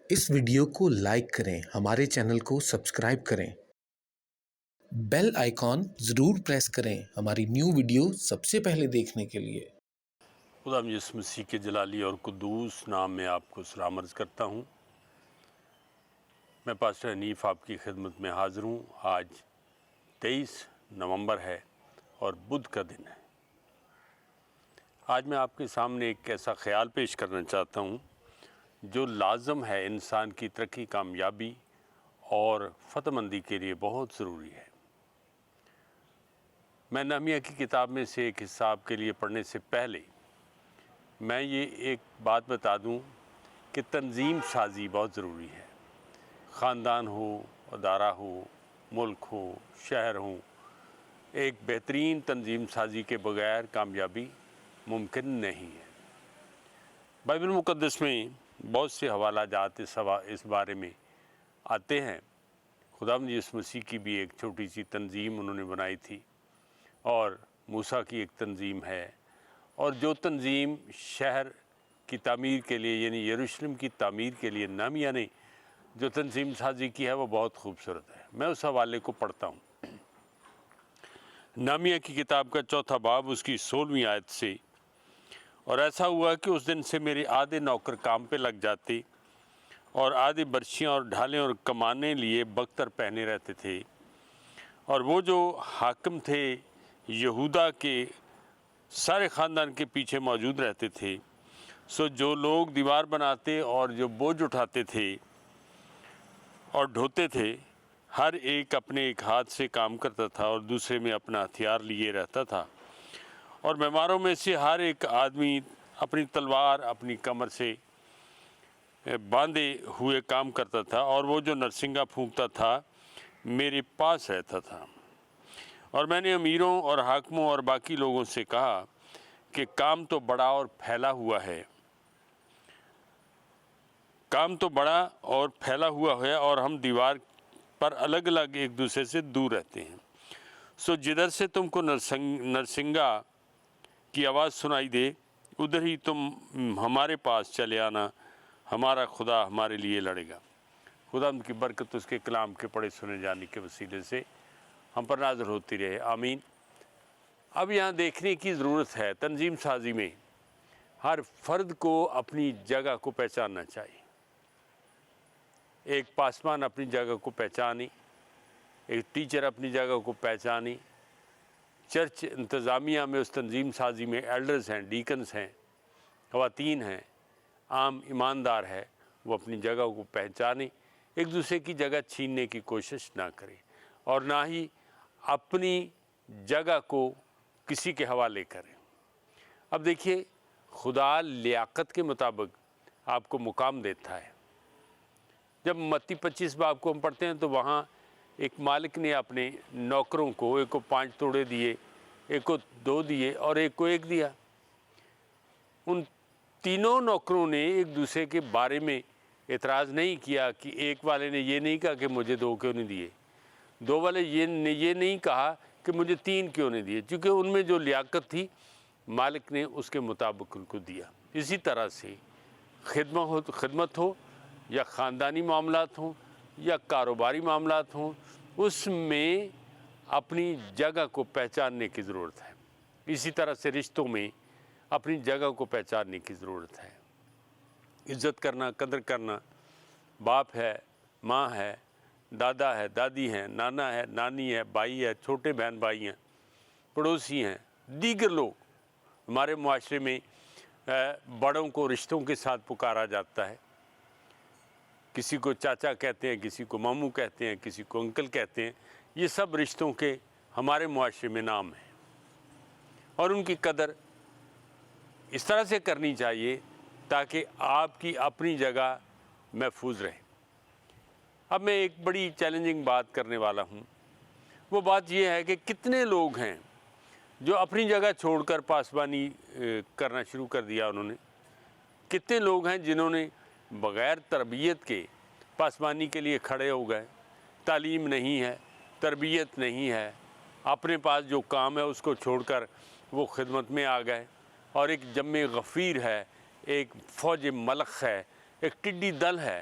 اس video کو like کریں، ہمارے چینل کو سبسکرائب کریں، بیل آئیکن ضرور پریس کریں ہماری نیو ویڈیو سب سے پہلے دیکھنے کے لیے۔ خدا یسوع مسیح کے جلالی اور قدوس نام میں آپ کو سلام عرض کرتا ہوں۔ میں پاسٹر حنیف آپ کی خدمت میں حاضر ہوں۔ آج 23 نومبر ہے اور بدھ کا دن ہے۔ آج میں آپ کے سامنے ایک ایسا خیال پیش کرنا چاہتا ہوں جو لازم ہے انسان کی ترقی، کامیابی اور فتح مندی کے لیے بہت ضروری ہے۔ میں نحمیہ کی کتاب میں سے ایک حصہ آپ کے لیے پڑھنے سے پہلے میں یہ ایک بات بتا دوں کہ تنظیم سازی بہت ضروری ہے۔ خاندان ہو، ادارہ ہو، ملک ہو، شہر ہو، ایک بہترین تنظیم سازی کے بغیر کامیابی ممکن نہیں ہے۔ بائبل مقدس میں بہت سے حوالہ جات اس بارے میں آتے ہیں۔ خداوند یسوع مسیح کی بھی ایک چھوٹی سی تنظیم انہوں نے بنائی تھی، اور موسیٰ کی ایک تنظیم ہے، اور جو تنظیم شہر کی تعمیر کے لیے یعنی یروشلم کی تعمیر کے لیے نحمیہ نے جو تنظیم سازی کی ہے وہ بہت خوبصورت ہے۔ میں اس حوالے کو پڑھتا ہوں۔ نحمیہ کی کتاب کا 4 باب اس کی 16ویں آیت سے: اور ایسا ہوا کہ اس دن سے میرے آدھے نوکر کام پہ لگ جاتے اور آدھے برچیاں اور ڈھالیں اور کمانے لیے بختر پہنے رہتے تھے، اور وہ جو حاکم تھے یہودا کے سارے خاندان کے پیچھے موجود رہتے تھے، سو جو لوگ دیوار بناتے اور جو بوجھ اٹھاتے تھے اور ڈھوتے تھے، ہر ایک اپنے ایک ہاتھ سے کام کرتا تھا اور دوسرے میں اپنا ہتھیار لیے رہتا تھا، اور معماروں میں سے ہر ایک آدمی اپنی تلوار اپنی کمر سے باندھے ہوئے کام کرتا تھا، اور وہ جو نرسنگا پھونکتا تھا میرے پاس رہتا تھا۔ اور میں نے امیروں اور حاکموں اور باقی لوگوں سے کہا کہ کام تو بڑا اور پھیلا ہوا ہے، اور ہم دیوار پر الگ الگ ایک دوسرے سے دور رہتے ہیں، سو جدھر سے تم کو نرسنگا کی آواز سنائی دے ادھر ہی تم ہمارے پاس چلے آنا، ہمارا خدا ہمارے لیے لڑے گا۔ خدا ان کی برکت اس کے کلام کے پڑھے سنے جانے کے وسیلے سے ہم پر نازل ہوتی رہے، آمین۔ اب یہاں دیکھنے کی ضرورت ہے، تنظیم سازی میں ہر فرد کو اپنی جگہ کو پہچاننا چاہیے۔ ایک پاسبان اپنی جگہ کو پہچانی، ایک ٹیچر اپنی جگہ کو پہچانی، چرچ انتظامیہ میں اس تنظیم سازی میں ایلڈرز ہیں، ڈیکنز ہیں، خواتین ہیں، عام ایماندار ہے، وہ اپنی جگہ کو پہچانے، ایک دوسرے کی جگہ چھیننے کی کوشش نہ کرے، اور نہ ہی اپنی جگہ کو کسی کے حوالے کریں۔ اب دیکھیے، خدا لیاقت کے مطابق آپ کو مقام دیتا ہے۔ جب متی 25 باب کو ہم پڑھتے ہیں تو وہاں ایک مالک نے اپنے نوکروں کو، ایک کو 5 توڑے دیے، ایک کو 2 دیے اور ایک کو 1 دیا۔ ان تینوں نوکروں نے ایک دوسرے کے بارے میں اعتراض نہیں کیا کہ ایک والے نے یہ نہیں کہا کہ مجھے 2 کیوں نہیں دیے، 2 والے نے یہ نہیں کہا کہ مجھے 3 کیوں نہیں دیے، چونکہ ان میں جو لیاقت تھی مالک نے اس کے مطابق ان کو دیا۔ اسی طرح سے خدمت ہو یا خاندانی معاملات ہوں یا کاروباری معاملات ہوں، اس میں اپنی جگہ کو پہچاننے کی ضرورت ہے۔ اسی طرح سے رشتوں میں اپنی جگہ کو پہچاننے کی ضرورت ہے۔ عزت کرنا، قدر کرنا، باپ ہے، ماں ہے، دادا ہے، دادی ہیں، نانا ہے، نانی ہے، بھائی ہے، چھوٹے بہن بھائی ہیں، پڑوسی ہیں، دیگر لوگ۔ ہمارے معاشرے میں بڑوں کو رشتوں کے ساتھ پکارا جاتا ہے، کسی کو چاچا کہتے ہیں، کسی کو ماموں کہتے ہیں، کسی کو انکل کہتے ہیں۔ یہ سب رشتوں کے ہمارے معاشرے میں نام ہیں، اور ان کی قدر اس طرح سے کرنی چاہیے تاکہ آپ کی اپنی جگہ محفوظ رہے۔ اب میں ایک بڑی چیلنجنگ بات کرنے والا ہوں۔ وہ بات یہ ہے کہ کتنے لوگ ہیں جو اپنی جگہ چھوڑ کر پاسبانی کرنا شروع کر دیا انہوں نے؟ کتنے لوگ ہیں جنہوں نے بغیر تربیت کے پاسبانی کے لیے کھڑے ہو گئے؟ تعلیم نہیں ہے، تربیت نہیں ہے، اپنے پاس جو کام ہے اس کو چھوڑ کر وہ خدمت میں آ گئے، اور ایک جم غفیر ہے، ایک فوج ملخ ہے، ایک ٹڈی دل ہے